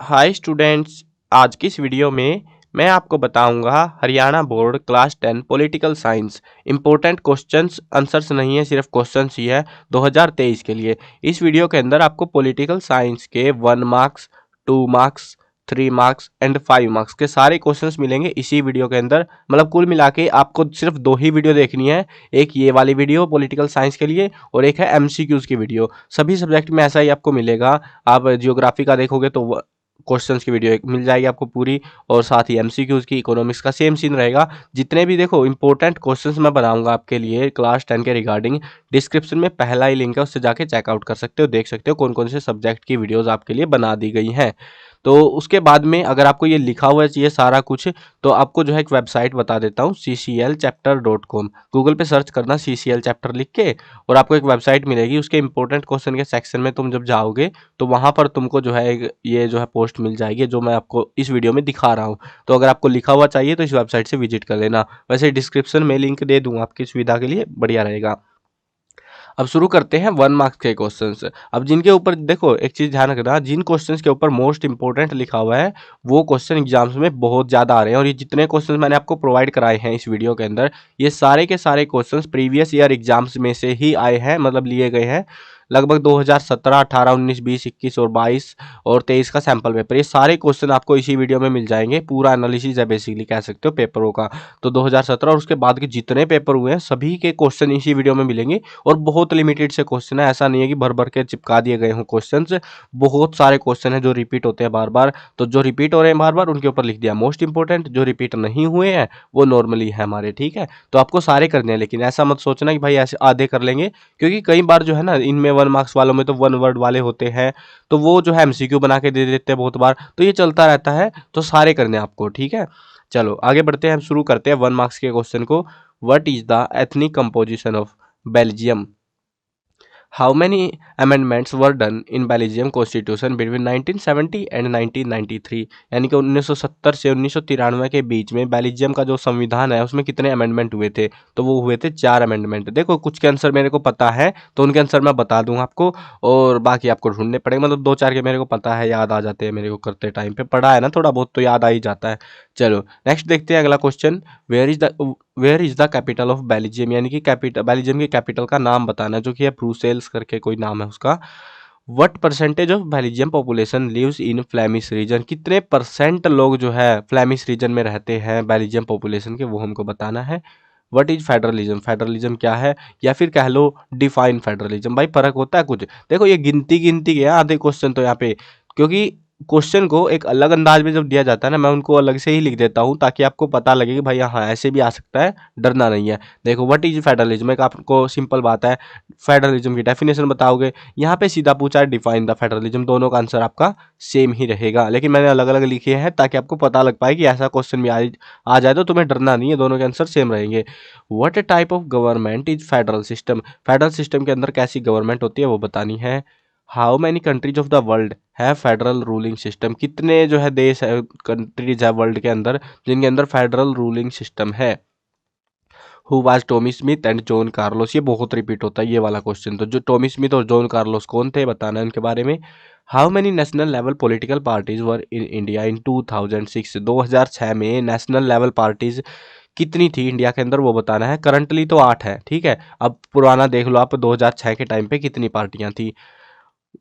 Hi students. आज की इस वीडियो में मैं आपको बताऊंगा Haryana board class 10 political science important questions answers नहीं है, सिर्फ क्वेश्चंस ही है 2023 के लिए। इस वीडियो के अंदर आपको पॉलिटिकल साइंस के 1 marks, 2 marks, 3 marks and 5 marks के सारे क्वेश्चंस मिलेंगे इसी वीडियो के अंदर। मतलब कुल मिला के आपको सिर्फ दो ही वीडियो देखनी है, एक ये वाली वीडियो पॉलिटिकल साइंस के लिए और एक है एमसीक्यूज की वीडियो। सभी सब्जेक्ट में ऐसा ही आपको मिलेगा। आप जियोग्राफी का देखोगे तो क्वेश्चंस की वीडियो एक मिल जाएगी आपको पूरी, और साथ ही एमसीक्यूज की, इकोनॉमिक्स का सेम सीन रहेगा। जितने भी देखो इंपॉर्टेंट क्वेश्चंस मैं बनाऊंगा आपके लिए क्लास 10 के रिगार्डिंग, डिस्क्रिप्शन में पहला ही लिंक है, उससे जाके चेकआउट कर सकते हो, देख सकते हो कौन कौन से सब्जेक्ट की वीडियोस आपके लिए बना दी गई हैं। तो उसके बाद में अगर आपको ये लिखा हुआ चाहिए सारा कुछ, तो आपको जो है एक वेबसाइट बता देता हूँ, cclchapter.com। गूगल पे सर्च करना CCL चैप्टर लिख के, और आपको एक वेबसाइट मिलेगी। उसके इंपॉर्टेंट क्वेश्चन के सेक्शन में तुम जब जाओगे तो वहां पर तुमको जो है ये जो है पोस्ट मिल जाएगी, जो मैं आपको इस वीडियो में दिखा रहा हूँ। तो अगर आपको लिखा हुआ चाहिए तो इस वेबसाइट से विजिट कर लेना। वैसे डिस्क्रिप्शन में लिंक दे दूंगा आपकी सुविधा के लिए, बढ़िया रहेगा। अब शुरू करते हैं 1 मार्क्स के क्वेश्चंस। अब जिनके ऊपर देखो, एक चीज ध्यान रखना, जिन क्वेश्चंस के ऊपर मोस्ट इंपोर्टेंट लिखा हुआ है वो क्वेश्चन एग्जाम्स में बहुत ज्यादा आ रहे हैं। और ये जितने क्वेश्चंस मैंने आपको प्रोवाइड कराए हैं इस वीडियो के अंदर, ये सारे के सारे क्वेश्चंस प्रीवियस ईयर एग्जाम्स में से ही आए हैं, मतलब लिए गए हैं। लगभग 2017, 18, 19, 20, 21 और 22 और 23 का सैंपल पेपर, ये सारे क्वेश्चन आपको इसी वीडियो में मिल जाएंगे। पूरा एनालिसिस है बेसिकली, कह सकते हो पेपरों का। तो 2017 और उसके बाद के जितने पेपर हुए हैं सभी के क्वेश्चन इसी वीडियो में मिलेंगे। और बहुत लिमिटेड से क्वेश्चन है, ऐसा नहीं है कि भर भर के चिपका दिए गए हों क्वेश्चंस। बहुत सारे क्वेश्चन है जो रिपीट होते हैं बार बार। तो जो रिपीट हो रहे हैं बार बार उनके ऊपर लिख दिया मोस्ट इंपोर्टेंट, जो रिपीट नहीं हुए हैं वो नॉर्मली है हमारे, ठीक है। तो आपको सारे करने हैं, लेकिन ऐसा मत सोचना कि भाई ऐसे आधे कर लेंगे, क्योंकि कई बार जो है ना इनमें 1 मार्क्स वालों में तो 1 वर्ड वाले होते हैं, तो वो जो है एमसीक्यू बना के दे देते हैं बहुत बार। तो ये चलता रहता है, तो सारे करने हैं आपको, ठीक है। चलो आगे बढ़ते हैं, हम शुरू करते हैं 1 मार्क्स के क्वेश्चन को। What is the ethnic composition of Belgium? How many amendments were done in Belgium Constitution between 1970 and 1993? यानी कि 1970 से 1993 के बीच में बेल्जियम का जो संविधान है उसमें कितने अमेंडमेंट हुए थे? तो वो हुए थे 4 अमेंडमेंट। देखो कुछ के आंसर मेरे को पता है तो उनके आंसर मैं बता दूंगा आपको, और बाकी आपको ढूंढने पड़ेंगे। मतलब 2-4 के मेरे को पता है, याद आ जाते हैं मेरे को, करते टाइम पे पढ़ा है ना थोड़ा बहुत तो याद आ ही जाता है। चलो नेक्स्ट देखते हैं अगला question. Where is the capital of Belgium? यानी कि कैपिटल, बेल्जियम की कैपिटल का नाम बताना, जो कि है ब्रुसेल्स करके कोई नाम है उसका। What percentage of Belgium population lives in Flemish region? कितने परसेंट लोग जो है फ्लैमिश रीजन में रहते हैं बेल्जियम पॉपुलेशन के, वो हमको बताना है। What is federalism? फेडरलिज्म क्या है? या फिर कह लो डिफाइन फेडरलिज्म। भाई फर्क होता है कुछ। देखो ये गिनती गिनती के हैं आधे क्वेश्चन तो यहाँ पे, क्योंकि क्वेश्चन को एक अलग अंदाज में जब दिया जाता है ना, मैं उनको अलग से ही लिख देता हूँ ताकि आपको पता लगे कि भाई हाँ ऐसे भी आ सकता है, डरना नहीं है। देखो व्हाट इज फेडरलिज्म, एक आपको सिंपल बात है, फेडरलिज्म की डेफिनेशन बताओगे। यहाँ पे सीधा पूछा है डिफाइन द फेडरलिज्म, दोनों का आंसर आपका सेम ही रहेगा, लेकिन मैंने अलग अलग लिखे हैं ताकि आपको पता लग पाए कि ऐसा क्वेश्चन भी आ जाए तो तुम्हें डरना नहीं है, दोनों के आंसर सेम रहेंगे। What type of government is federal system? Federal system के अंदर कैसी गवर्नमेंट होती है वो बतानी है। How many countries of the world है फेडरल रूलिंग सिस्टम? कितने जो है देश है, कंट्रीज है वर्ल्ड के अंदर जिनके अंदर फेडरल रूलिंग सिस्टम है। Who was Tommy Smith and John Carlos? ये बहुत रिपीट होता है ये वाला क्वेश्चन, तो जो टॉमी स्मिथ और जॉन कार्लोस कौन थे बताना है उनके बारे में। How many national level political parties were in India in 2006? 2006 में नेशनल लेवल पार्टीज कितनी थी इंडिया के अंदर वो बताना है। करंटली तो 8 है, ठीक है। अब पुराना देख लो आप, 2006 के टाइम पे कितनी पार्टियां थी।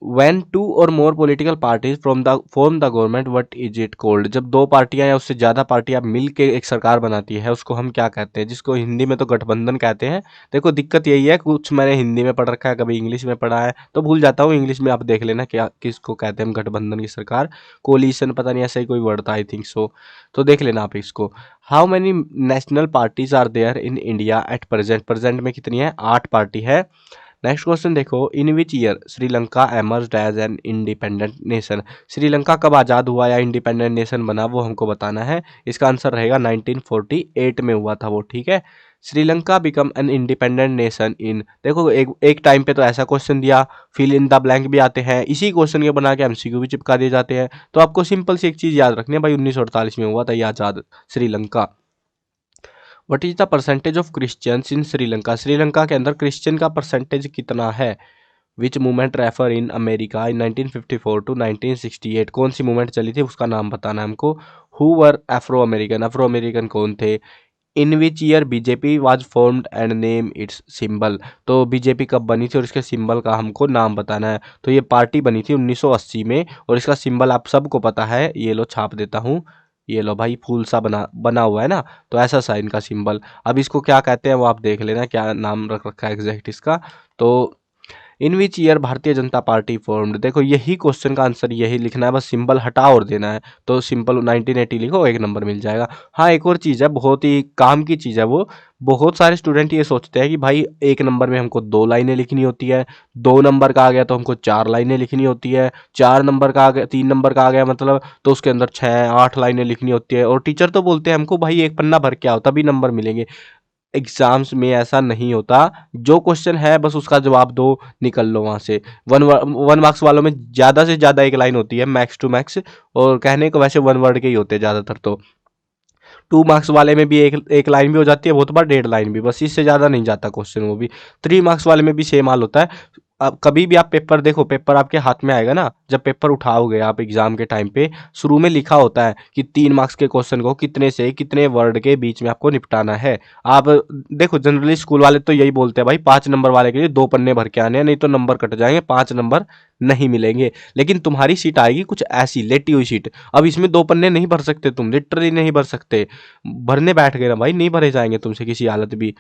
When two or more political parties from the form the government, what is it called? जब दो पार्टियां या उससे ज्यादा पार्टियां मिल के एक सरकार बनाती है उसको हम क्या कहते हैं? जिसको हिंदी में तो गठबंधन कहते हैं। देखो दिक्कत यही है, कुछ मैंने हिंदी में पढ़ रखा है, कभी इंग्लिश में पढ़ा है तो भूल जाता हूँ। इंग्लिश में आप देख लेना क्या किसको कहते हैं हम गठबंधन की सरकार। कोलिशन पता नहीं, ऐसा ही कोई वर्ड था, आई थिंक सो। तो देख लेना आप इसको। How many national parties are there in India at present? Present में कितनी है? 8 पार्टी है। नेक्स्ट क्वेश्चन देखो, in which year Sri Lanka emerged as an independent nation? Sri Lanka कब आज़ाद हुआ या इंडिपेंडेंट नेशन बना वो हमको बताना है। इसका आंसर रहेगा 1948 में हुआ था वो, ठीक है। Sri Lanka become an independent nation in, देखो एक टाइम पे तो ऐसा क्वेश्चन दिया, फिल इन द ब्लैंक भी आते हैं, इसी क्वेश्चन के बना के एमसीक्यू भी चिपका दिए जाते हैं। तो आपको सिंपल सी एक चीज याद रखनी है भाई, 1948 में हुआ था ये आज़ाद Sri Lanka. What is the percentage of Christians in Sri Lanka? Sri Lanka के अंदर क्रिश्चियन का परसेंटेज कितना है? Which movement refer in America in 1954 to 1968, कौन सी मूवमेंट चली थी उसका नाम बताना है हमको। Who were Afro American, Afro American कौन थे। In which year BJP was formed and name its symbol, तो बीजेपी कब बनी थी और इसके सिंबल का हमको नाम बताना है। तो ये पार्टी बनी थी 1980 में और इसका सिंबल आप सबको पता है, ये लो छाप देता हूँ, ये लो भाई फूल सा बना बना हुआ है ना, तो ऐसा सा इनका सिंबल। अब इसको क्या कहते हैं वो आप देख लेना, क्या नाम रख रखा है एग्जैक्ट इसका। तो इन which year Bharatiya Janata party formed, देखो यही क्वेश्चन का आंसर यही लिखना है, बस सिंबल हटा और देना है। तो सिंपल 1980 लिखो, एक नंबर मिल जाएगा। हाँ एक और चीज़ है, बहुत ही काम की चीज़ है वो। बहुत सारे स्टूडेंट ये सोचते हैं कि भाई एक नंबर में हमको 2 लाइनें लिखनी होती है, 2 नंबर का आ गया तो हमको 4 लाइनें लिखनी होती है, 4 नंबर का आ गया, 3 नंबर का आ गया मतलब तो उसके अंदर 6 8 लाइनें लिखनी होती है। और टीचर तो बोलते हैं हमको भाई एक पन्ना भर के आओ तभी नंबर मिलेंगे। एग्जाम्स में ऐसा नहीं होता, जो क्वेश्चन है बस उसका जवाब दो, निकल लो वहां से। 1 मार्क्स वालों में ज्यादा से ज्यादा एक लाइन होती है मैक्स टू मैक्स, और कहने को वैसे 1 वर्ड के ही होते हैं ज्यादातर। तो 2 मार्क्स वाले में भी एक लाइन भी हो जाती है, बहुत बार 1.5 लाइन भी, बस इससे ज्यादा नहीं जाता क्वेश्चन वो भी। 3 मार्क्स वाले में भी सेम हाल होता है। अब कभी भी आप पेपर देखो, पेपर आपके हाथ में आएगा ना, जब पेपर उठाओगे आप एग्जाम के टाइम पे, शुरू में लिखा होता है कि 3 मार्क्स के क्वेश्चन को कितने से कितने वर्ड के बीच में आपको निपटाना है। आप देखो जनरली स्कूल वाले तो यही बोलते हैं भाई 5 नंबर वाले के लिए 2 पन्ने भर के आने हैं, नहीं तो नंबर कट जाएंगे, 5 नंबर नहीं मिलेंगे। लेकिन तुम्हारी सीट आएगी कुछ ऐसी लेटी हुई सीट, अब इसमें 2 पन्ने नहीं भर सकते, तुम लिटरली नहीं भर सकते। भरने बैठ गए ना भाई, नहीं भरे जाएंगे तुमसे किसी हालत भी।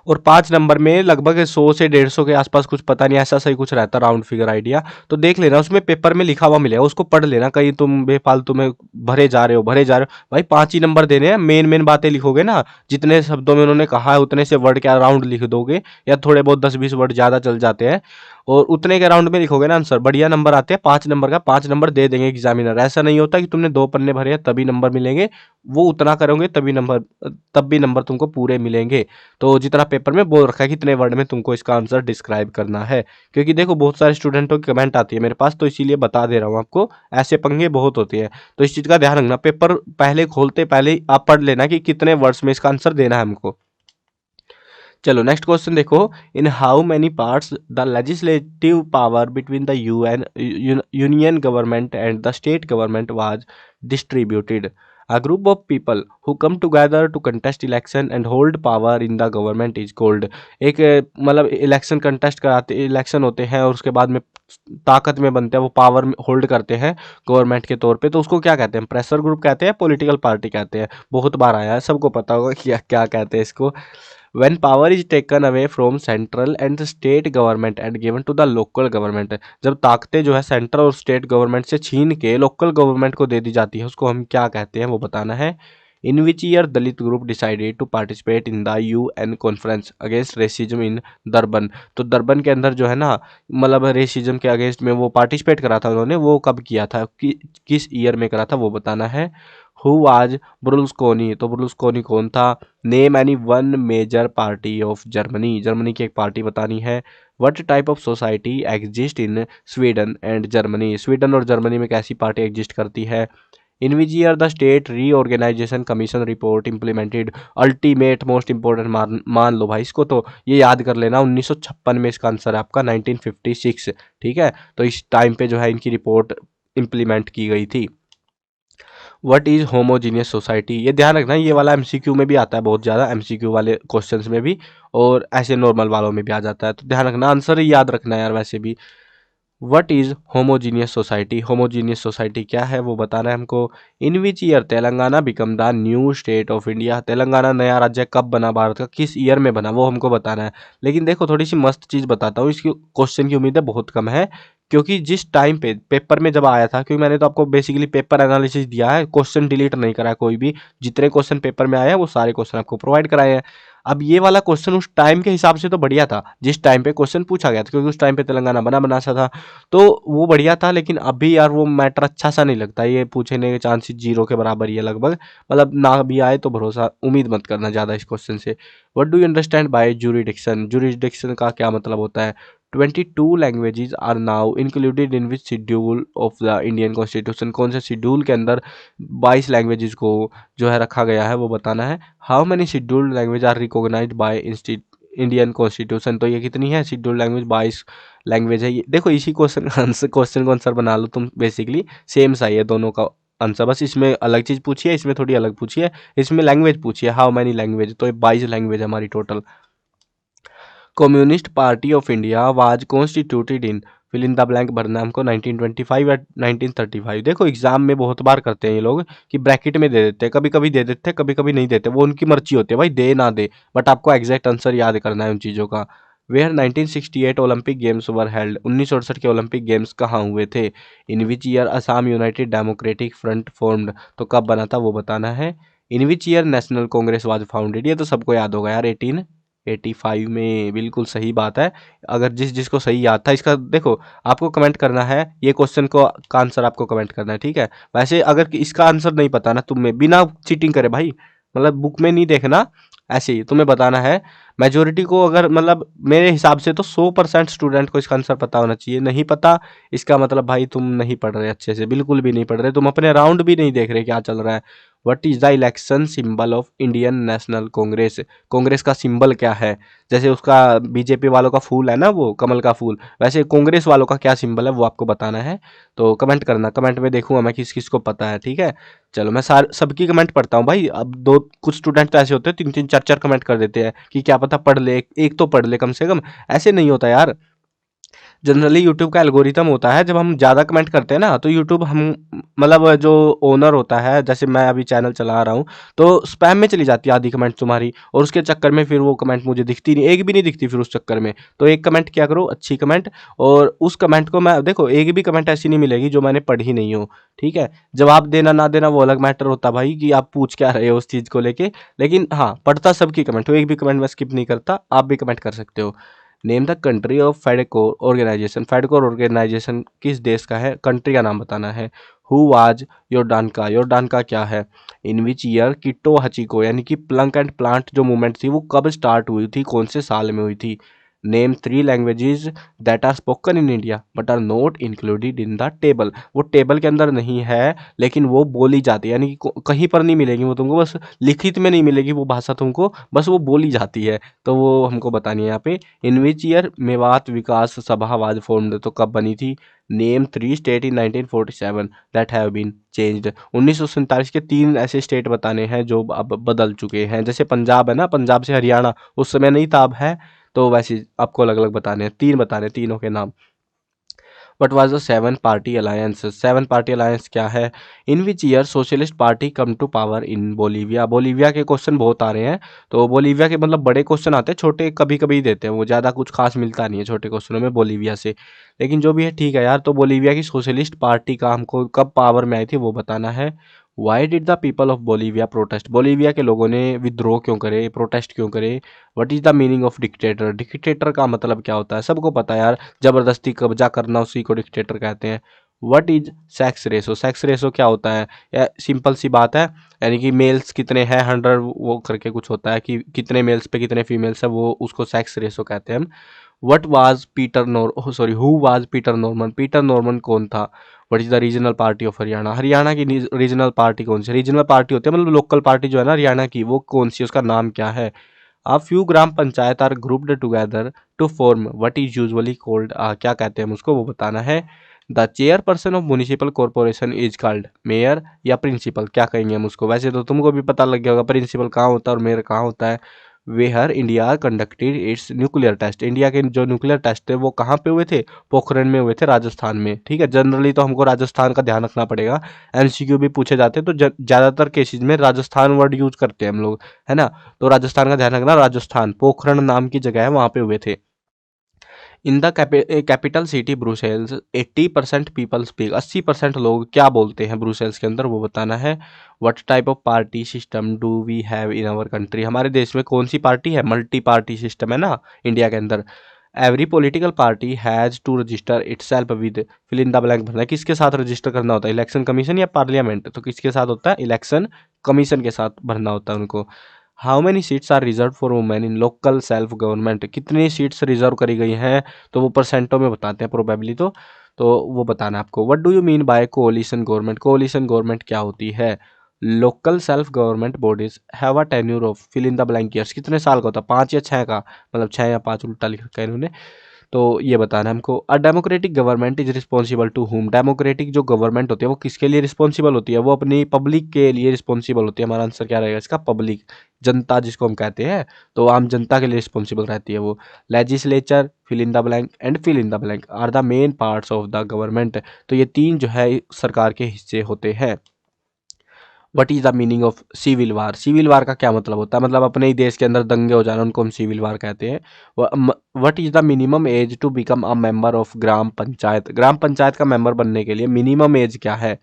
और 5 नंबर में लगभग 100 से 150 के आसपास कुछ, पता नहीं ऐसा सही कुछ रहता राउंड फिगर आइडिया। तो देख लेना उसमें पेपर में लिखा हुआ मिलेगा, उसको पढ़ लेना, कहीं तुम बेफालतू में भरे जा रहे हो भरे जा रहे हो। भाई 5 ही नंबर देने हैं, मेन मेन बातें लिखोगे ना, जितने शब्दों में उन्होंने कहा है उतने से वर्ड क्या राउंड लिख दोगे, या थोड़े बहुत 10 20 वर्ड ज़्यादा चल जाते हैं, और उतने के राउंड में लिखोगे ना आंसर, बढ़िया नंबर आते हैं। 5 नंबर का 5 नंबर दे देंगे एग्जामिनर। ऐसा नहीं होता कि तुमने 2 पन्ने भरे हैं तभी नंबर मिलेंगे, वो उतना करोगे तभी नंबर, तब भी नंबर तुमको पूरे मिलेंगे। तो जितना पेपर में बोल रखा है कितने वर्ड में तुमको इसका आंसर डिस्क्राइब करना है, क्योंकि देखो बहुत सारे स्टूडेंटों की कमेंट आती है मेरे पास, तो इसीलिए बता दे रहा हूँ आपको, ऐसे पंगे बहुत होते हैं। तो इस चीज़ का ध्यान रखना, पेपर पहले खोलते पहले ही आप पढ़ लेना कि कितने वर्ड्स में इसका आंसर देना है हमको। चलो नेक्स्ट क्वेश्चन देखो, in how many parts the legislative power between the union government and the state government was distributed. A group of people who come together to contest election and hold power in the government is called, एक मतलब election contest कराते, election होते हैं और उसके बाद में ताकत में बनते हैं, वो पावर होल्ड करते हैं गवर्नमेंट के तौर पे, तो उसको क्या कहते हैं, प्रेशर ग्रुप कहते हैं, पॉलिटिकल पार्टी कहते हैं। बहुत बार आया है, सबको पता होगा क्या क्या कहते हैं इसको। when power is taken away from central and the state government and given to the local government, जब ताकतें जो है सेंट्रल और स्टेट गवर्नमेंट से छीन के लोकल गवर्नमेंट को दे दी जाती है, उसको हम क्या कहते हैं वो बताना है। In which year Dalit group decided to participate in the UN conference against racism in Durban, तो दरबन के अंदर जो है ना, मतलब रेसिज्म के अगेंस्ट में वो पार्टिसिपेट करा था उन्होंने, वो कब किया था, किस ईयर में करा था वो बताना है। हु वाज ब्रुलस्कोनी, तो ब्रुलस्कोनी कौन था। Name any one major party of Germany, Germany की एक पार्टी बतानी है। What type of society exist in Sweden and Germany, Sweden और जर्मनी में कैसी पार्टी एग्जिस्ट करती है। In which year the state reorganisation commission report implemented, ultimate most important मान लो भाई इसको, तो ये याद कर लेना 1956 में इसका आंसर है आपका 1956। ठीक है, तो इस टाइम पे जो है इनकी रिपोर्ट इम्प्लीमेंट की गई थी। व्हाट इज होमोजीनियस सोसाइटी, ये ध्यान रखना, ये वाला एमसीक्यू में भी आता है बहुत ज़्यादा, एमसीक्यू वाले क्वेश्चंस में भी और ऐसे नॉर्मल वालों में भी आ जाता है, तो ध्यान रखना, आंसर ही याद रखना है यार वैसे भी। What is homogeneous society, homogeneous society क्या है वो बताना है हमको। In which year Telangana become the new state of India, Telangana नया राज्य कब बना भारत का, किस ईयर में बना वो हमको बताना है। लेकिन देखो थोड़ी सी मस्त चीज़ बताता हूँ, इसकी क्वेश्चन की उम्मीद है बहुत कम है, क्योंकि जिस टाइम पे पेपर में जब आया था, क्योंकि मैंने तो आपको बेसिकली पेपर एनालिसिस दिया है, क्वेश्चन डिलीट नहीं करा है कोई भी, जितने क्वेश्चन पेपर में आए हैं वो सारे क्वेश्चन आपको प्रोवाइड कराए हैं। अब ये वाला क्वेश्चन उस टाइम के हिसाब से तो बढ़िया था, जिस टाइम पे क्वेश्चन पूछा गया था, क्योंकि उस टाइम पे तेलंगाना बना बना सा था, तो वो बढ़िया था। लेकिन अभी यार वो मैटर अच्छा सा नहीं लगता, ये पूछने के चांसेस 0 के बराबर ही है लगभग, मतलब ना भी आए तो भरोसा उम्मीद मत करना ज़्यादा इस क्वेश्चन से। What do you understand by jurisdiction, jurisdiction का क्या मतलब होता है। 22 languages are now included in which schedule of the Indian constitution, कौन से शेड्यूल के अंदर 22 लैंग्वेजेस को जो है रखा गया है वो बताना है। How many scheduled language are recognised by Indian constitution. तो ये कितनी है शेड्यूल्ड लैंग्वेज, 22 लैंग्वेज है ये। देखो इसी क्वेश्चन को आंसर बना लो तुम, बेसिकली सेम सा ही है दोनों का आंसर, बस इसमें अलग चीज पूछी है, इसमें थोड़ी अलग पूछी है। इसमें लैंग्वेज पूछी है, हाउ मैनी लैंग्वेज, तो 22 लैंग्वेज हमारी total. Communist party of India was constituted in, fill in the blank भरना हमको 1925 या 1935। देखो एग्जाम में बहुत बार करते हैं ये लोग कि ब्रैकेट में दे देते हैं, कभी कभी दे देते हैं, कभी कभी नहीं देते, वो उनकी मर्जी होती है भाई, दे ना दे, बट आपको एग्जैक्ट आंसर याद करना है उन चीज़ों का। Where 1968 Olympic games were held, 1968 के ओलंपिक गेम्स कहाँ हुए थे। In which year Assam united democratic front formed, तो कब बना था वो बताना है। In which year national Congress was founded, ये तो सबको याद होगा यार, 1885 में, बिल्कुल सही बात है। अगर जिसको सही याद था, इसका देखो आपको कमेंट करना है, ये क्वेश्चन को का आंसर आपको कमेंट करना है, ठीक है। वैसे अगर इसका आंसर नहीं पता ना तुम्हें, बिना चीटिंग करे भाई, मतलब बुक में नहीं देखना, ऐसे ही तुम्हें बताना है। मेजोरिटी को अगर मतलब मेरे हिसाब से तो 100% स्टूडेंट को इसका आंसर पता होना चाहिए। नहीं पता इसका मतलब भाई तुम नहीं पढ़ रहे अच्छे से, बिल्कुल भी नहीं पढ़ रहे, तुम अपने अराउंड भी नहीं देख रहे क्या चल रहा है। What is the election symbol of Indian national Congress, Congress का सिंबल क्या है। जैसे उसका बीजेपी वालों का फूल है ना वो कमल का फूल, वैसे कांग्रेस वालों का क्या सिंबल है वो आपको बताना है। तो कमेंट करना, कमेंट में देखूंगा मैं किस किस को पता है, ठीक है। चलो मैं सबकी कमेंट पढ़ता हूँ भाई। अब दो कुछ स्टूडेंट तो ऐसे होते हैं 3 3 4 4 कमेंट कर देते हैं कि क्या पता पढ़ ले, एक तो पढ़ ले कम से कम। ऐसे नहीं होता यार। जनरली यूट्यूब का एल्गोरिथम होता है, जब हम ज़्यादा कमेंट करते हैं ना तो यूट्यूब हम मतलब जो ओनर होता है, जैसे मैं अभी चैनल चला रहा हूँ, तो स्पैम में चली जाती है आधी कमेंट तुम्हारी, और उसके चक्कर में फिर वो कमेंट मुझे दिखती नहीं, एक भी नहीं दिखती फिर उस चक्कर में। तो एक कमेंट क्या करो, अच्छी कमेंट, और उस कमेंट को मैं देखो एक भी कमेंट ऐसी नहीं मिलेगी जो मैंने पढ़ी नहीं हो, ठीक है। जवाब देना ना देना वो अलग मैटर होता भाई, कि आप पूछ क्या रहे हो उस चीज़ को लेके, लेकिन हाँ पढ़ता सबकी कमेंट हो, एक भी कमेंट मैं स्किप नहीं करता, आप भी कमेंट कर सकते हो। Name the country of FEDECOR organisation, FEDECOR organisation किस देश का है, कंट्री का नाम बताना है। हु वाज योरडानका, योरडानका क्या है। इन विच ईयर किटो हचिको यानी कि प्लंक एंड प्लांट जो मूवमेंट थी वो कब स्टार्ट हुई थी, कौन से साल में हुई थी। Name 3 languages that are spoken in India but are not included in the table, वो टेबल के अंदर नहीं है लेकिन वो बोली जाती है, यानी कि कहीं पर नहीं मिलेगी वो तुमको, बस लिखित में नहीं मिलेगी वो भाषा तुमको, बस वो बोली जाती है। तो वो हमको बतानी है यहाँ पे। इन विच ईयर मेवात विकास सभा वाज फॉर्म्ड, तो कब बनी थी। Name 3 state in 1947 that have been changed, 1947 के 3 ऐसे स्टेट बताने हैं जो अब बदल चुके हैं। जैसे पंजाब है ना, पंजाब से हरियाणा उस समय नहीं था, अब है। तो वैसे आपको अलग अलग बताने हैं, 3 बताने हैं, तीनों के नाम। What was the 7 party alliance, 7 party alliance क्या है। In which year socialist party come to power in Bolivia, Bolivia के क्वेश्चन बहुत आ रहे हैं। तो बोलीविया के मतलब बड़े क्वेश्चन आते हैं, छोटे कभी कभी देते हैं, वो ज़्यादा कुछ खास मिलता नहीं है छोटे क्वेश्चनों में बोलीविया से। लेकिन जो भी है ठीक है यार। तो बोलीविया की सोशलिस्ट पार्टी का हमको कब पावर में आई थी वो बताना है। Why did the people of Bolivia protest, Bolivia के लोगों ने विद्रोह क्यों करे, प्रोटेस्ट क्यों करे। What is the meaning of dictator, dictator का मतलब क्या होता है सबको पता है यार, जबरदस्ती कब्जा करना उसी को डिक्टेटर कहते हैं। What is sex ratio, sex ratio क्या होता है, या सिंपल सी बात है, यानी कि मेल्स कितने हैं 100 वो करके कुछ होता है कि कितने मेल्स पे कितने फीमेल्स है, वो उसको सेक्स रेशो कहते हैं हम। What was Peter nor sorry who was Peter Norman, Peter Norman कौन था। What is the regional party of Haryana, Haryana की रीजनल पार्टी कौन सी, रीजनल पार्टी होती है मतलब लोकल पार्टी जो है ना हरियाणा की, वो कौन सी, उसका नाम क्या है। A few gram panchayat are grouped together to form what is usually called, क्या कहते हैं हम उसको वो बताना है। The chairperson of municipal corporation is called mayor या प्रिंसिपल, क्या कहेंगे हम उसको। वैसे तो तुमको भी पता लग गया होगा प्रिंसिपल कहाँ होता है और मेयर कहाँ होता है। Where India conducted its nuclear test, India के जो न्यूक्लियर टेस्ट थे वो कहाँ पे हुए थे, पोखरण में हुए थे, राजस्थान में, ठीक है। जनरली तो हमको राजस्थान का ध्यान रखना पड़ेगा, एमसीक्यू भी पूछे जाते हैं तो ज़्यादातर केसेज में राजस्थान वर्ड यूज करते हैं हम लोग, है ना। तो राजस्थान का ध्यान रखना, राजस्थान पोखरण नाम की जगह है वहाँ पे हुए थे। In the capital city Brussels 80% people speak, 80% लोग क्या बोलते हैं ब्रुसेल्स के अंदर वो बताना है। What type of party system do we have in our country, हमारे देश में कौन सी पार्टी है, मल्टी पार्टी सिस्टम है ना इंडिया के अंदर। Every political party has to register itself with, fill in the blank भरना है, किसके साथ रजिस्टर करना होता है, इलेक्शन कमीशन या पार्लियामेंट, तो किसके साथ होता है, इलेक्शन कमीशन के साथ भरना होता है उनको। How many seats are reserve for women in local self government, कितनी सीट्स रिजर्व करी गई हैं, तो वो परसेंटों में बताते हैं प्रोबेबली, तो वो बताना है आपको। What do you mean by coalition government, coalition government क्या होती है। Local self government bodies have a tenure of fill in the blank years, कितने साल का होता है, 5 या 6 का, मतलब 6 या 5 उल्टा लिख रखा है इन्होंने। तो ये बताना है हमको। A democratic government is responsible to whom, democratic जो गवर्नमेंट होती है वो किसके लिए रिस्पॉन्सिबल होती है, वो अपनी पब्लिक के लिए रिस्पॉन्सिबल होती है। हमारा आंसर क्या रहेगा इसका, पब्लिक, जनता जिसको हम कहते हैं, तो आम जनता के लिए रिस्पॉन्सिबल रहती है वो। Legislature, fill in the blank and fill in the blank are the main parts of the government, तो ये तीन जो है सरकार के हिस्से होते हैं। What is the meaning of civil war, civil war का क्या मतलब होता है, मतलब अपने ही देश के अंदर दंगे हो जाना, उनको हम सिविल वार कहते हैं। What is the minimum age to become a member of gram panchayat, gram panchayat का मेंबर बनने के लिए मिनिमम एज क्या है।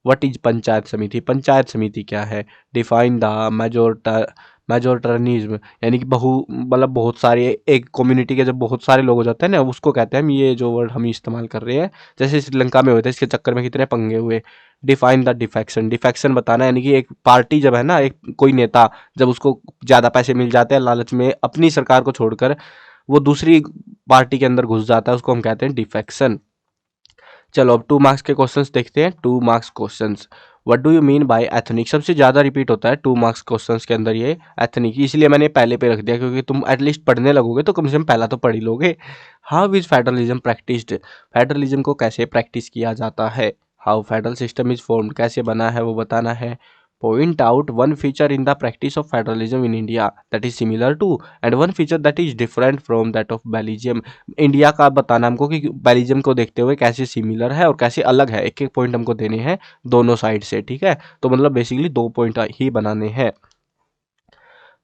वट इज पंचायत समिति, पंचायत समिति क्या है। डिफाइन द मेजोरिटरिज्म, यानी कि मतलब बहुत सारे, एक कम्युनिटी के जब बहुत सारे लोग हो जाते हैं ना, उसको कहते हैं हम, ये जो वर्ड हम इस्तेमाल कर रहे हैं, जैसे श्रीलंका में होते हैं, इसके चक्कर में कितने पंगे हुए। डिफाइन द डिफेक्शन, डिफेक्शन बताना, यानी कि एक पार्टी जब है ना, एक कोई नेता जब उसको ज़्यादा पैसे मिल जाते हैं लालच में, अपनी सरकार को छोड़कर वो दूसरी पार्टी के अंदर घुस जाता है, उसको हम कहते हैं डिफेक्शन। चलो अब 2 मार्क्स के क्वेश्चंस देखते हैं। 2 marks questions, what do you mean bye ethnic, सबसे ज़्यादा रिपीट होता है 2 मार्क्स क्वेश्चंस के अंदर ये एथनिक, इसलिए मैंने पहले पे रख दिया, क्योंकि तुम एटलीस्ट पढ़ने लगोगे तो कम से कम पहला तो पढ़ ही लोगे। How is federalism practised, federalism को कैसे प्रैक्टिस किया जाता है। How federal system is formed, कैसे बना है वो बताना है। Point out one feature in the practice of federalism in India that is similar to and one feature that is different from that of Belgium, India का बताना हमको कि बेल्जियम को देखते हुए कैसे सिमिलर है और कैसे अलग है, एक एक पॉइंट हमको देने हैं दोनों साइड से, ठीक है। तो मतलब बेसिकली 2 पॉइंट ही बनाने हैं।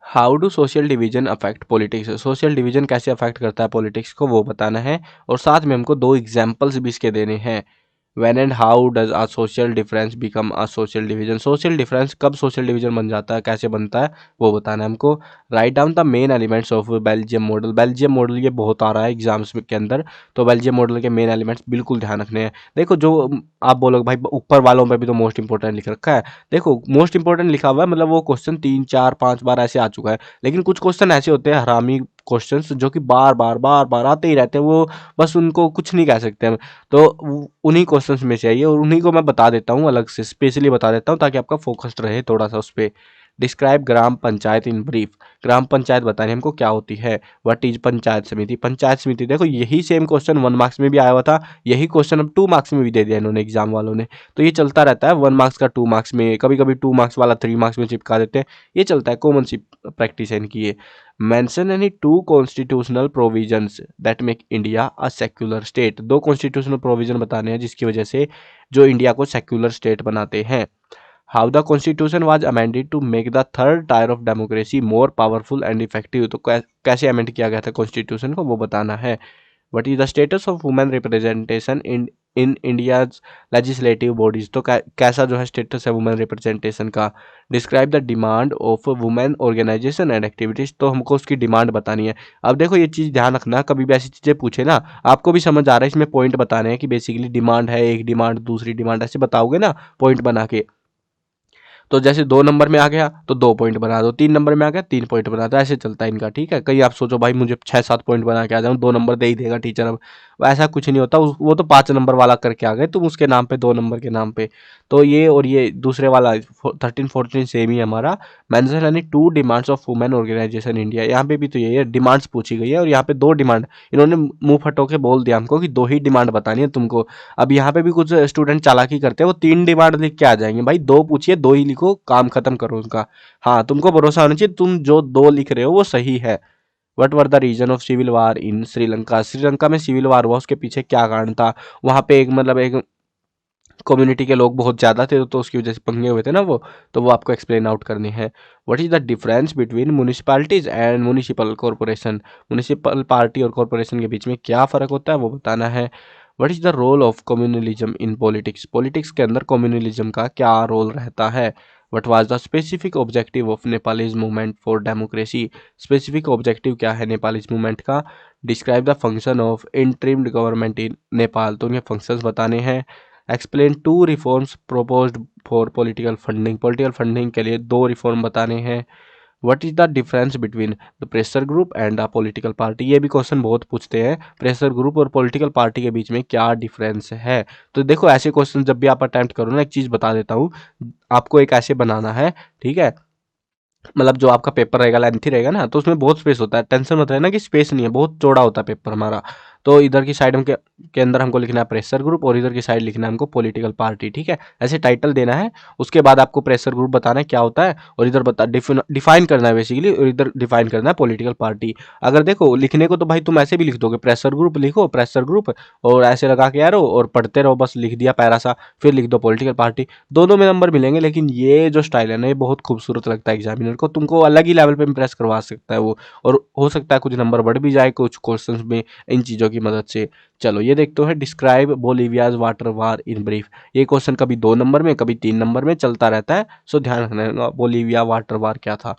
How do social division affect politics, social division कैसे अफेक्ट करता है पॉलिटिक्स को वो बताना है, और साथ में हमको 2 एग्जाम्पल्स भी इसके देने हैं। When and how does a social difference become a social division, social difference कब सोशल डिवीजन बन जाता है, कैसे बनता है वो बताना है हमको। Write down the main elements of Belgium model, Belgium model ये बहुत आ रहा है एग्जाम्स के अंदर, तो बेल्जियम मॉडल के मेन एलिमेंट्स बिल्कुल ध्यान रखने हैं। देखो जो आप बोलोगे भाई ऊपर वालों पे भी तो मोस्ट इंपॉर्टेंट लिख रखा है, देखो मोस्ट इंपॉर्टेंट लिखा हुआ है, मतलब वो क्वेश्चन 3 4 5 बार ऐसे आ चुका है, लेकिन कुछ क्वेश्चन ऐसे होते हैं हरामी क्वेश्चंस जो कि बार बार आते ही रहते हैं, वो बस उनको कुछ नहीं कह सकते हम। तो उन्हीं क्वेश्चंस में से आइए, और उन्हीं को मैं बता देता हूँ, अलग से स्पेशली बता देता हूँ ताकि आपका फोकस्ड रहे थोड़ा सा उस पर। Describe gram panchayat in brief, gram panchayat बतानी हमको क्या होती है। व्हाट इज पंचायत समिति, पंचायत समिति देखो यही सेम क्वेश्चन 1 मार्क्स में भी आया हुआ था, यही क्वेश्चन अब 2 मार्क्स में भी दे दिया इन्होंने एग्जाम वालों ने, तो ये चलता रहता है 1 मार्क्स का 2 मार्क्स में, कभी कभी 2 मार्क्स वाला 3 मार्क्स में चिपका देते हैं, ये चलता है, कॉमन सी प्रैक्टिस है इनकी ये। Mention any 2 constitutional provisions that make India a secular state, 2 constitutional provision बताने हैं जिसकी वजह से जो इंडिया को सेक्युलर स्टेट बनाते हैं। How the constitution was amended to make the third tier of democracy more powerful and effective, तो कैसे अमेंड किया गया था कॉन्स्टिट्यूशन को वो बताना है। What is the status of women representation in India's legislative bodies, तो कैसा जो है स्टेटस है वुमेन रिप्रेजेंटेशन का। Describe the demand of women organisation and activities, तो हमको उसकी डिमांड बतानी है। अब देखो ये चीज़ ध्यान रखना, कभी भी ऐसी चीज़ें पूछे ना, आपको भी समझ आ रहा है इसमें पॉइंट बताने हैं कि बेसिकली डिमांड है, एक डिमांड दूसरी डिमांड, ऐसे बताओगे ना पॉइंट बना के, तो जैसे 2 नंबर में आ गया तो 2 पॉइंट बना दो, 3 नंबर में आ गया 3 पॉइंट बना दो, ऐसे चलता है इनका, ठीक है। कहीं आप सोचो भाई मुझे 6 7 पॉइंट बना के आ जाऊँ, 2 नंबर दे ही देगा टीचर, अब ऐसा कुछ नहीं होता, वो तो 5 नंबर वाला करके आ गए तुम उसके नाम पे, 2 नंबर के नाम पे। तो ये और ये दूसरे वाला 13 14 सेम ही है हमारा। मेंशन यानी 2 demands of women organisation India, यहाँ पे भी तो यही है, डिमांड्स पूछी गई है, और यहाँ पे 2 डिमांड इन्होंने मुंह फटो के बोल दिया हमको कि 2 ही डिमांड बतानी है तुमको। अब यहाँ पे भी कुछ स्टूडेंट चालाकी करते हैं, वो 3 डिमांड लिख के आ जाएंगे, भाई 2 पूछिए 2 ही लिखो, काम खत्म करो उनका। हाँ तुमको भरोसा होना चाहिए, तुम जो 2 लिख रहे हो वो सही है। What were the reason of civil war in Sri Lanka, Sri Lanka में सिविल वार हुआ उसके पीछे क्या कारण था, वहाँ पे एक मतलब एक कम्युनिटी के लोग बहुत ज़्यादा थे, तो उसकी वजह से पंगे हुए थे ना वो, तो वो आपको एक्सप्लेन आउट करनी है। What is the difference between municipalities and municipal corporation, municipal party और कॉरपोरेशन के बीच में क्या फ़र्क होता है वो बताना है। What is the role of communalism in politics, politics के अंदर कम्युनलिज्म का क्या रोल रहता है। What was the specific objective of Nepalese movement for democracy, specific objective क्या है नेपालीज मूवमेंट का। Describe the function of interim government in Nepal, तो उनके फंक्शंस बताने हैं। Explain 2 reforms proposed for political funding, political funding के लिए 2 रिफॉर्म बताने हैं। What is the difference between the pressure group and the political party. ये भी क्वेश्चन बहुत पूछते हैं, प्रेशर ग्रुप और पॉलिटिकल पार्टी के बीच में क्या डिफरेंस है। तो देखो ऐसे क्वेश्चन जब भी आप अटेम्प्ट करो ना, एक चीज बता देता हूँ, आपको एक ऐसे बनाना है, ठीक है, मतलब जो आपका पेपर रहेगा लेंथी रहेगा ना, तो उसमें बहुत स्पेस होता है, टेंशन मत रहना कि स्पेस नहीं है, बहुत चौड़ा होता है पेपर हमारा। तो इधर की साइड के अंदर हमको लिखना है प्रेशर ग्रुप और इधर की साइड लिखना है हमको पॉलिटिकल पार्टी, ठीक है, ऐसे टाइटल देना है। उसके बाद आपको प्रेशर ग्रुप बताना है क्या होता है, और इधर बता डिफाइन करना है बेसिकली, और इधर डिफाइन करना है पॉलिटिकल पार्टी। अगर देखो लिखने को तो भाई तुम ऐसे भी लिख दोगे, प्रेशर ग्रुप लिखो, प्रेशर ग्रुप, और ऐसे लगा के यारो और पढ़ते रहो, बस लिख दिया पैरा सा, फिर लिख दो पॉलिटिकल पार्टी, दोनों में नंबर मिलेंगे। लेकिन ये जो स्टाइल है ना, ये बहुत खूबसूरत लगता है एग्जामिनर को, तुमको अलग ही लेवल पे इंप्रेस करवा सकता है वो, और हो सकता है कुछ नंबर बढ़ भी जाए कुछ क्वेश्चंस में इन चीज़ों की मदद से। चलो ये देखते हैं, describe Bolivia's water war in brief. ये क्वेश्चन कभी 2 नंबर में कभी 3 नंबर में चलता रहता है, सो ध्यान रखना बोलीविया वाटर वार क्या था।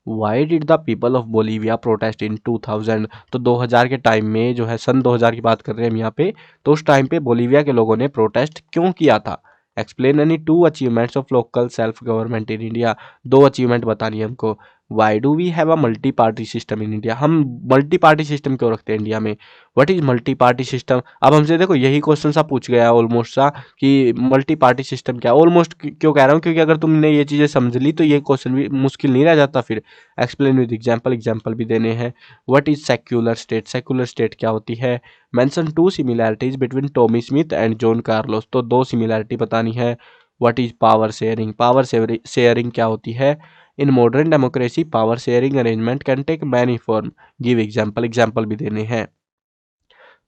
Why did the people of Bolivia protest in 2000। तो 2000 के टाइम में जो है, सन 2000 की बात कर रहे हैं हम यहाँ पे, तो उस टाइम पे बोलीविया के लोगों ने प्रोटेस्ट क्यों किया था। Explain any 2 achievements of local self government in India. 2 achievement बतानी है हमको। Why do we have a multi party system in India. हम मल्टी पार्टी सिस्टम क्यों रखते हैं इंडिया में। What is multi party system. अब हमसे देखो यही क्वेश्चन सा पूछ गया ऑलमोस्ट सा, कि मल्टी पार्टी सिस्टम क्या। ऑलमोस्ट क्यों कह रहा हूँ, क्योंकि अगर तुमने ये चीज़ें समझ ली तो ये क्वेश्चन भी मुश्किल नहीं रह जाता फिर। एक्सप्लेन विद एग्जाम्पल, एग्जाम्पल भी देने हैं। What is secular state. Secular state क्या होती है। Mention 2 similarities between Tommy Smith and John Carlos. तो 2 सिमिलैरिटी बतानी है। What is power sharing. Power sharing क्या होती है। In modern democracy power sharing arrangement can take many form. Give example, example भी देने हैं।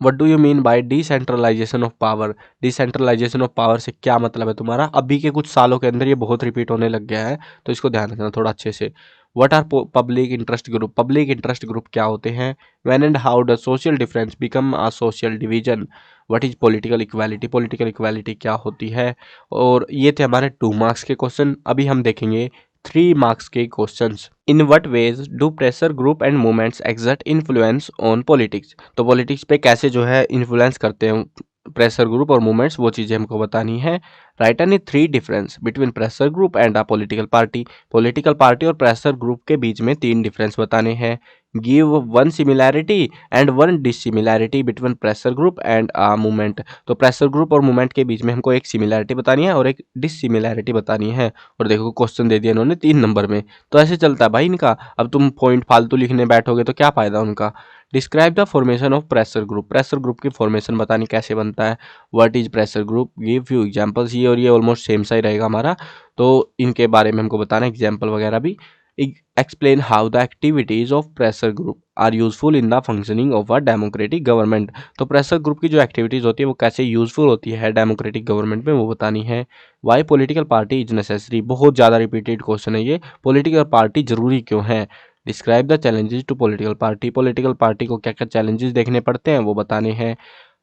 What do you mean by decentralisation of power. Decentralisation of power से क्या मतलब है तुम्हारा। अभी के कुछ सालों के अंदर ये बहुत रिपीट होने लग गया है, तो इसको ध्यान रखना थोड़ा अच्छे से। What are public interest group. Public interest group क्या होते हैं। When and how the social difference become a social division. What is political equality. Political equality क्या होती है। और ये थे हमारे 2 मार्क्स के क्वेश्चन। अभी हम देखेंगे 3 मार्क्स के questions. In what ways do pressure group and movements exert influence on politics. तो पॉलिटिक्स पे कैसे जो है इन्फ्लुएंस करते हैं प्रेशर ग्रुप और मूवमेंट्स, वो चीज़ें हमको बतानी है। Right any 3 difference between pressure group and a political party. Political party और प्रेशर ग्रुप के बीच में 3 डिफरेंस बताने हैं। Give 1 similarity and 1 dissimilarity between pressure group and a movement. तो प्रेशर ग्रुप और मूवमेंट के बीच में हमको एक सिमिलैरिटी बतानी है और एक डिसिमिलैरिटी बतानी है। और देखो क्वेश्चन दे दिया इन्होंने 3 नंबर में, तो ऐसे चलता है भाई इनका। अब तुम पॉइंट फालतू लिखने बैठोगे तो क्या फायदा उनका। Describe the formation of pressure group. Pressure group की फॉर्मेशन बतानी कैसे बनता है। What is pressure group. Give few examples. ये और ये ऑलमोस्ट सेम सा ही रहेगा हमारा, तो इनके बारे में हमको बताना है, एग्जांपल वगैरह भी। Explain how the activities of pressure group are useful in the functioning of a democratic government. तो प्रेशर ग्रुप की जो एक्टिविटीज होती है वो कैसे यूजफुल होती है डेमोक्रेटिक गवर्नमेंट में, वो बतानी है। Why political party is necessary. बहुत ज़्यादा रिपीटेड क्वेश्चन है ये, पॉलिटिकल पार्टी जरूरी क्यों है। Describe the challenges to political party. Political party को क्या क्या चैलेंजेस देखने पड़ते हैं वो बताने हैं।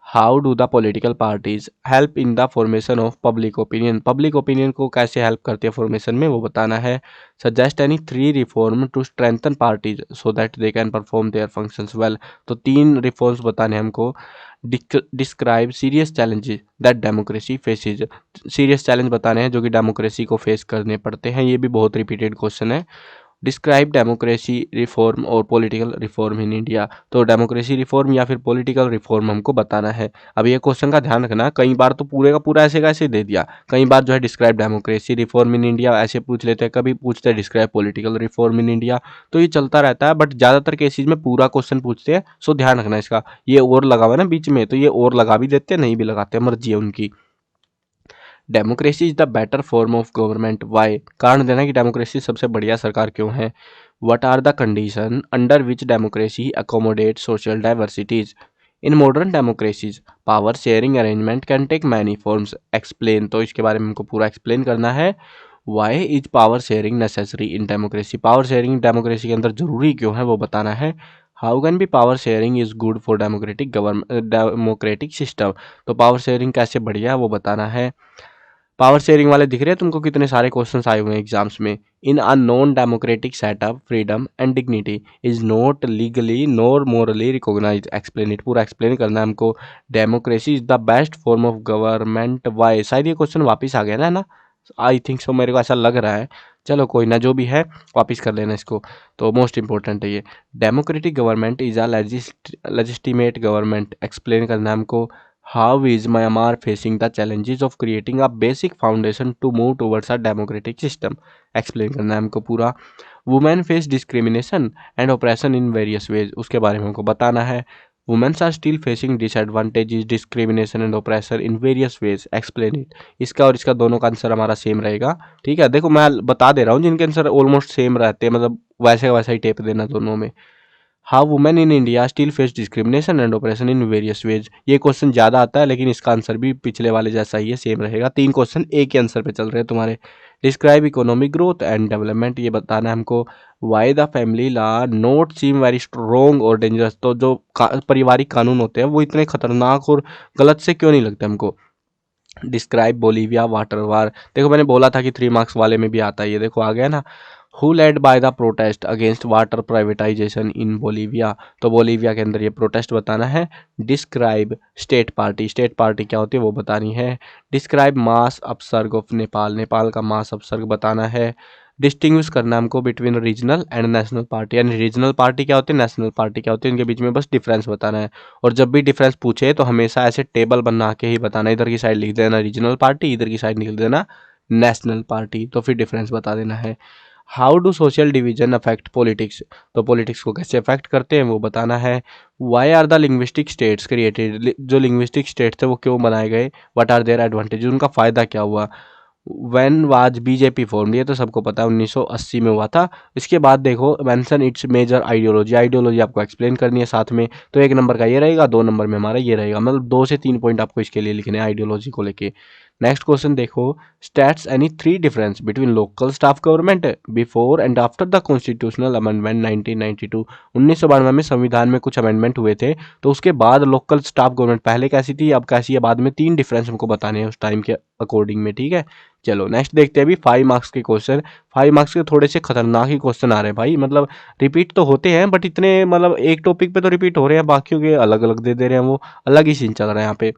How do the political parties help in the formation of public opinion. Public opinion को कैसे हेल्प करती है फॉर्मेशन में, वो बताना है। Suggest any 3 reform to strengthen parties so that they can perform their functions well. तो 3 रिफॉर्म्स बताने हमको। Describe serious challenges that democracy faces. Serious challenge बताने हैं जो कि डेमोक्रेसी को फेस करने पड़ते हैं, ये भी बहुत रिपीटेड क्वेश्चन है। डिस्क्राइब डेमोक्रेसी रिफॉर्म और पॉलिटिकल रिफॉर्म इन इंडिया। तो डेमोक्रेसी रिफॉर्म या फिर पॉलिटिकल रिफॉर्म हमको बताना है। अब ये क्वेश्चन का ध्यान रखना, कई बार तो पूरे का पूरा ऐसे का ऐसे दे दिया, कई बार जो है describe democracy reform in India ऐसे पूछ लेते हैं, कभी पूछते हैं describe political reform in India. तो ये चलता रहता है, बट ज़्यादातर केसेज में पूरा क्वेश्चन पूछते हैं, सो ध्यान रखना इसका। ये और लगा हुआ है ना बीच में, तो ये और लगा भी देते हैं, नहीं भी लगाते, मर्जी है उनकी। Democracy is the better form of government. Why. कारण देना कि डेमोक्रेसी सबसे बढ़िया सरकार क्यों है। What are the condition under which democracy accommodate social diversities. In modern democracies power sharing arrangement can take many forms. Explain. तो इसके बारे में हमको पूरा एक्सप्लेन करना है। Why is power sharing necessary in democracy. Power sharing democracy के अंदर जरूरी क्यों है वो बताना है। How can be power sharing is good for democratic democratic system. तो पावर शेयरिंग कैसे बढ़िया है वो बताना है। पावर शेयरिंग वाले दिख रहे हैं तुमको कितने सारे क्वेश्चंस आए हुए हैं एग्जाम्स में। In a non democratic setup freedom and dignity is not legally nor morally recognised. Explain it. पूरा एक्सप्लेन करना है हमको। Democracy is the best form of government. Why. शायद ये क्वेश्चन वापस आ गया ना, है ना। आई थिंक सो, मेरे को ऐसा लग रहा है। चलो कोई ना, जो भी है वापस कर लेना इसको। तो मोस्ट इंपॉर्टेंट है ये। Democratic government is a legitimate government. Explain करना है हमको। How is Myanmar facing the challenges of creating a basic foundation to move towards a democratic system. Explain करना है हमको पूरा। Women face discrimination and operation in various ways, उसके बारे में हमको बताना है। Womens are still facing disadvantages, discrimination and operation in various ways. Explain it. इसका और इसका दोनों का आंसर हमारा सेम रहेगा। ठीक है, देखो मैं बता दे रहा हूँ, जिनके आंसर ऑलमोस्ट सेम रहते हैं, मतलब वैसे का वैसा ही टेप देना दोनों में। How women in India still face discrimination and operation in various veg. ये क्वेश्चन ज़्यादा आता है, लेकिन इसका आंसर भी पिछले वाले जैसा ही है, सेम रहेगा। 3 क्वेश्चन एक ही आंसर पे चल रहे हैं तुम्हारे। Describe economic growth and development, ये बताना है हमको। Why the family law note seem very strong और डेंजरस, तो जो पारिवारिक कानून होते हैं वो इतने खतरनाक और गलत से क्यों नहीं लगते हमको। डिस्क्राइब बोलीविया वाटर वार, देखो मैंने बोला था कि 3 मार्क्स वाले में भी आता है ये, देखो आ गया ना। Who led by the protest against water privatisation in Bolivia, तो बोलीविया के अंदर ये प्रोटेस्ट बताना है। Describe state party, state party क्या होती है वो बतानी है। Describe mass upsurge of Nepal, Nepal का मास अपसर्ग बताना है। डिस्टिंग्विश करना हमको between regional and national party, यानी रीजनल पार्टी क्या होती है, नेशनल पार्टी क्या होती है, इनके बीच में बस डिफरेंस बताना है। और जब भी डिफरेंस पूछे तो हमेशा ऐसे टेबल बना के ही बताना, इधर की साइड लिख देना रीजनल पार्टी, इधर की साइड लिख देना नेशनल पार्टी, तो फिर डिफरेंस बता देना है। How do social division affect politics, तो पॉलिटिक्स को कैसे अफेक्ट करते हैं वो बताना है। Why are the linguistic states created, जो लिंग्विस्टिक स्टेट्स थे वो क्यों बनाए गए। व्हाट आर देयर एडवांटेज, उनका फ़ायदा क्या हुआ। व्हेन वाज बीजेपी फॉर्म, ये तो सबको पता है 1980 में हुआ था। इसके बाद देखो mention its major ideology, ideology आपको एक्सप्लेन करनी है साथ में। तो 1 नंबर का ये रहेगा, 2 नंबर में हमारा ये रहेगा, मतलब 2 से 3 पॉइंट आपको इसके लिए लिखने हैं आइडियोलॉजी को लेके। नेक्स्ट क्वेश्चन देखो। Stats any 3 difference between local staff government before and after the constitutional amendment 1992। 1992 में संविधान में कुछ अमेंडमेंट हुए थे, तो उसके बाद लोकल स्टाफ गवर्नमेंट पहले कैसी थी, अब कैसी है, बाद में 3 डिफरेंस हमको बताने हैं उस टाइम के अकॉर्डिंग में। ठीक है, चलो नेक्स्ट देखते हैं अभी 5 मार्क्स के क्वेश्चन। 5 मार्क्स के थोड़े से खतरनाक ही क्वेश्चन आ रहे हैं भाई, मतलब रिपीट तो होते हैं बट इतने, मतलब एक टॉपिक पे तो रिपीट हो रहे हैं, बाकियों के अलग अलग दे दे रहे हैं, वो अलग ही सीन चल रहा है यहाँ पे।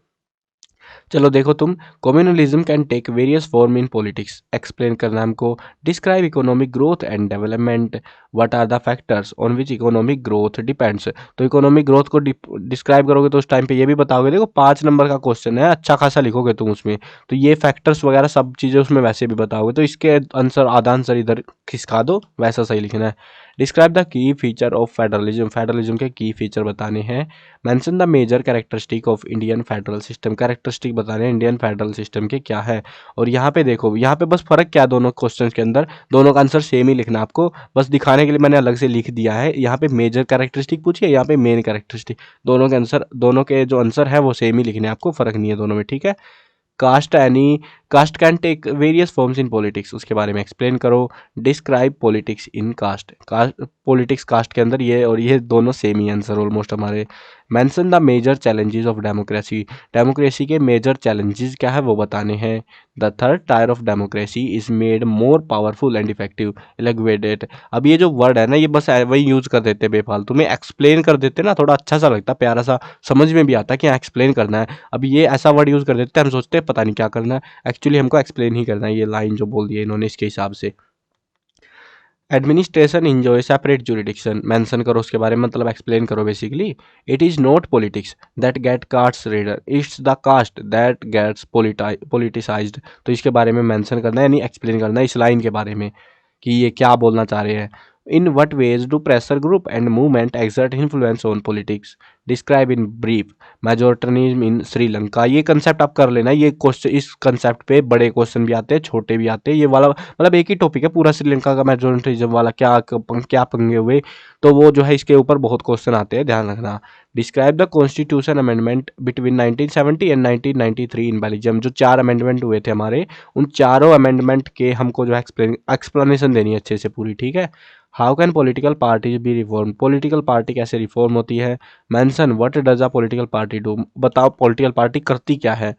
चलो देखो तुम। Communalism can take various form in politics, explain करना हमको। Describe economic growth and development, what are the factors on which economic growth depends. तो इकोनॉमिक ग्रोथ को डिस्क्राइब करोगे तो उस टाइम पे ये भी बताओगे, देखो 5 नंबर का क्वेश्चन है, अच्छा खासा लिखोगे तुम उसमें, तो ये फैक्टर्स वगैरह सब चीज़ें उसमें वैसे भी बताओगे, तो इसके आंसर आधा आंसर इधर खिसका दो, वैसा सही लिखना है। Describe the key feature of federalism, federalism के की फीचर बताने हैं। Mention the major characteristic of Indian federal system, characteristic बताने हैं इंडियन फेडरल सिस्टम के क्या है। और यहाँ पे देखो, यहाँ पे बस फर्क क्या है दोनों क्वेश्चंस के अंदर, दोनों का आंसर सेम ही लिखना आपको, बस दिखाने के लिए मैंने अलग से लिख दिया है। यहाँ पे मेजर कैरेक्टरिस्टिक पूछिए, यहाँ पे मेन कैरेक्टरिस्टिक, दोनों के आंसर, दोनों के जो आंसर है वो सेम ही लिखने हैं आपको, फर्क नहीं है दोनों में। ठीक है। Caste can take various forms in politics, उसके बारे में एक्सप्लेन करो। Describe politics in caste politics caste के अंदर, ये और ये दोनों सेम ही आंसर ऑलमोस्ट हमारे। Mention the major challenges of democracy, democracy के मेजर चैलेंजेस क्या है वो बताने हैं। The third tier of democracy is made more powerful and effective, इलेगुएटेड। अब ये जो वर्ड है ना, ये बस वही यूज कर देते बेफालतू में, एक्सप्लेन कर देते ना, थोड़ा अच्छा सा लगता, प्यारा सा, समझ में भी आता कि एक्सप्लेन करना है। अब ये ऐसा वर्ड यूज कर देते हैं, हम सोचते हैं पता नहीं क्या करना है, एक्चुअली हमको एक्सप्लेन ही करना है, ये लाइन जो बोल दी है इन्होंने इसके हिसाब से। Administration enjoy separate jurisdiction, mention करो उसके बारे में, मतलब एक्सप्लेन करो basically. It is not politics that get caste ridden, it's the caste that gets politicised. तो इसके बारे में मेंशन करना है, यानी एक्सप्लेन करना है इस लाइन के बारे में कि ये क्या बोलना चाह रहे हैं। In what ways do pressure group and movement exert influence on politics, describe in brief majoritarianism in Sri Lanka. ये कंसेप्ट आप कर लेना, ये क्वेश्चन, इस कंसेप्ट पे बड़े क्वेश्चन भी आते हैं, छोटे भी आते हैं, ये वाला मतलब एक ही टॉपिक है पूरा, श्रीलंका का मेजोरिटनिज्म वाला क्या पंगे हुए, तो वो जो है इसके ऊपर बहुत क्वेश्चन आते हैं, ध्यान रखना। Describe the constitution amendment between 1970 and 1993 in Belgium, जो 4 अमेंडमेंट हुए थे हमारे, उन चारों अमेंडमेंट के हमको जो एक्सप्लेनेशन देनी है अच्छे से पूरी। ठीक है। How can political parties be reform, political party कैसे रिफॉर्म होती है। Mention what does a political party do, बताओ पॉलिटिकल पार्टी करती क्या है।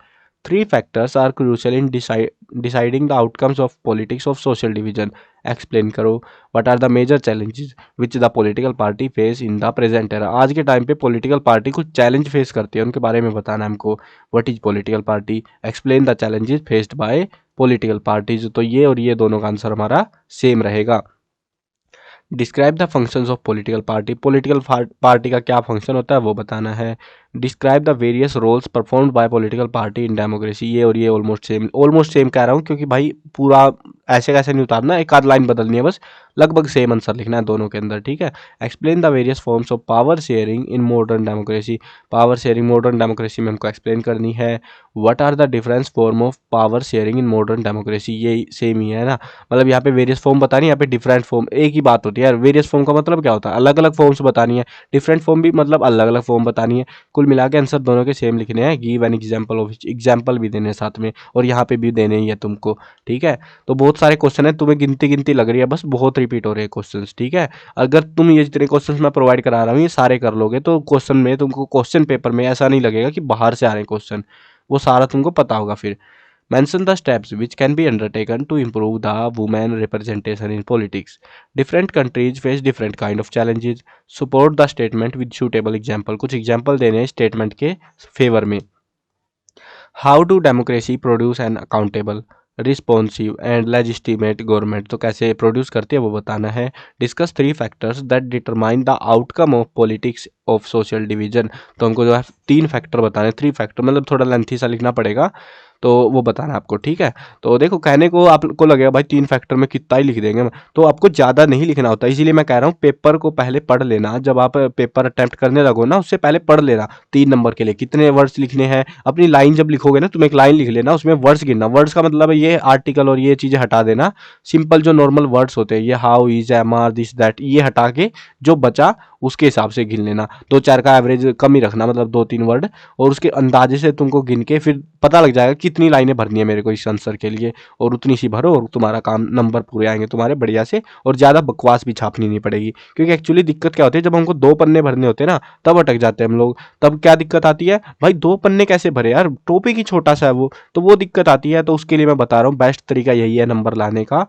3 factors are crucial in deciding the outcomes of politics of social division, explain करो। What are the major challenges which the political party face in the present era, आज के time पे political party कुछ challenge face करती है, उनके बारे में बताना है हमको। What is political party, explain the challenges faced by political parties. तो ये और ये दोनों का आंसर हमारा सेम रहेगा। Describe the functions of political party, political party का क्या फंक्शन होता है वो बताना है। Describe the various roles performed by political party in democracy, ये और ये ऑलमोस्ट सेम कह रहा हूँ, क्योंकि भाई पूरा ऐसे कैसे नहीं उतारना, एक आध लाइन बदलनी है बस, लगभग सेम आंसर लिखना है दोनों के अंदर, ठीक है। Explain the various forms of power sharing in modern democracy, power sharing modern democracy में हमको एक्सप्लेन करनी है। What are the difference form of power sharing in modern democracy, ये सेम ही है ना, मतलब यहाँ पे वेरियस फॉर्म बतानी है, यहाँ पे डिफरेंट फॉर्म एक ही बात होती है यार। वेरियस फॉर्म का मतलब क्या होता है, अलग अलग फॉर्म्स बतानी है, डिफरेंट फॉर्म भी मतलब अलग अलग फॉर्म बतानी है। कुल मिला के आंसर दोनों के सेम लिखने हैं। Give an example of, example भी देने हैं साथ में, और यहाँ पे भी देने ही है तुमको, ठीक है। तो बहुत सारे क्वेश्चन है, तुम्हें गिनती गिनती लग रही है, बस बहुत रिपीट हो रहे हैं क्वेश्चन, ठीक है। अगर तुम ये जितने क्वेश्चन मैं प्रोवाइड करा रहा हूँ ये सारे कर लोगे तो क्वेश्चन में तुमको, क्वेश्चन पेपर में ऐसा नहीं लगेगा कि बाहर से आ रहे हैं क्वेश्चन, वो सारा तुमको पता होगा फिर। Mention the steps which can be undertaken to improve the women representation in politics. Different countries face different kind of challenges. Support the statement with suitable example. कुछ example देने हैं statement के favor में। How do democracy produce an accountable, responsive and legitimate government, तो कैसे produce करती है वो बताना है। Discuss 3 factors that determine the outcome of politics of social division, तो हमको जो है 3 फैक्टर बताने, 3 फैक्टर मतलब थोड़ा लेंथी सा लिखना पड़ेगा, तो वो बताना है आपको, ठीक है। तो देखो कहने को आपको लगेगा भाई 3 फैक्टर में कितना ही लिख देंगे, तो आपको ज़्यादा नहीं लिखना होता, इसीलिए मैं कह रहा हूँ पेपर को पहले पढ़ लेना, जब आप पेपर अटेम्प्ट करने लगो ना उससे पहले पढ़ लेना 3 नंबर के लिए कितने वर्ड्स लिखने हैं। अपनी लाइन जब लिखोगे ना तुम एक लाइन लिख लेना, उसमें वर्ड्स गिनना, वर्ड्स का मतलब है ये आर्टिकल और ये चीज़ें हटा देना, सिंपल जो नॉर्मल वर्ड्स होते हैं ये how, is, am, are, this, that, ये हटा के जो बचा उसके हिसाब से गिन लेना। 2-4 का एवरेज कम ही रखना, मतलब 2-3 वर्ड, और उसके अंदाजे से तुमको गिन के फिर पता लग जाएगा कितनी लाइनें भरनी है मेरे को इस आंसर के लिए, और उतनी सी भरो और तुम्हारा काम, नंबर पूरे आएंगे तुम्हारे बढ़िया से, और ज़्यादा बकवास भी छापनी नहीं पड़ेगी। क्योंकि एक्चुअली दिक्कत क्या होती है, जब हमको 2 पन्ने भरने होते हैं ना तब अटक जाते हैं हम लोग। तब क्या दिक्कत आती है भाई, 2 पन्ने कैसे भरे यार, टॉपिक ही छोटा सा है वो, तो वो दिक्कत आती है। तो उसके लिए मैं बता रहा हूँ बेस्ट तरीका यही है नंबर लाने का,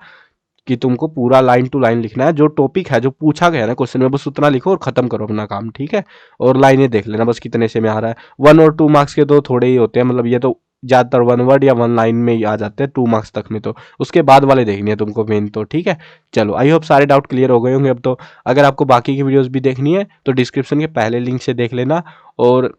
कि तुमको पूरा लाइन टू लाइन लिखना है, जो टॉपिक है जो पूछा गया है ना क्वेश्चन में बस उतना लिखो और खत्म करो अपना काम, ठीक है। और लाइनें देख लेना बस कितने से में आ रहा है। 1 और 2 मार्क्स के तो थोड़े ही होते हैं, मतलब ये तो ज़्यादातर 1 वर्ड या 1 लाइन में ही आ जाते हैं 2 मार्क्स तक में, तो उसके बाद वाले देखनी है तुमको मेन, तो ठीक है। चलो आई होप सारे डाउट क्लियर हो गए होंगे अब तो। अगर आपको बाकी की वीडियोज़ भी देखनी है तो डिस्क्रिप्शन के पहले लिंक से देख लेना, और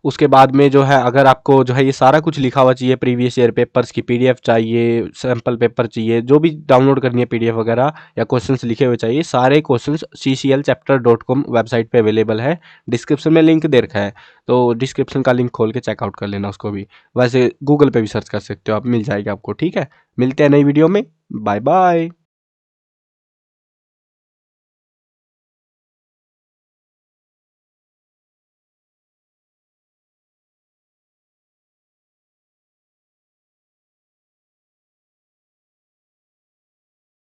उसके बाद में जो है अगर आपको जो है ये सारा कुछ लिखा हुआ चाहिए, प्रीवियस ईयर पेपर्स की पीडीएफ चाहिए, सैम्पल पेपर चाहिए, जो भी डाउनलोड करनी है पीडीएफ वगैरह, या क्वेश्चंस लिखे हुए चाहिए, सारे क्वेश्चंस cclchapter.com वेबसाइट पे अवेलेबल है, डिस्क्रिप्शन में लिंक दे रखा है, तो डिस्क्रिप्शन का लिंक खोल के चेकआउट कर लेना उसको भी। वैसे गूगल पे भी सर्च कर सकते हो आप, मिल जाएगा आपको, ठीक है। मिलते हैं नई वीडियो में, बाय बाय।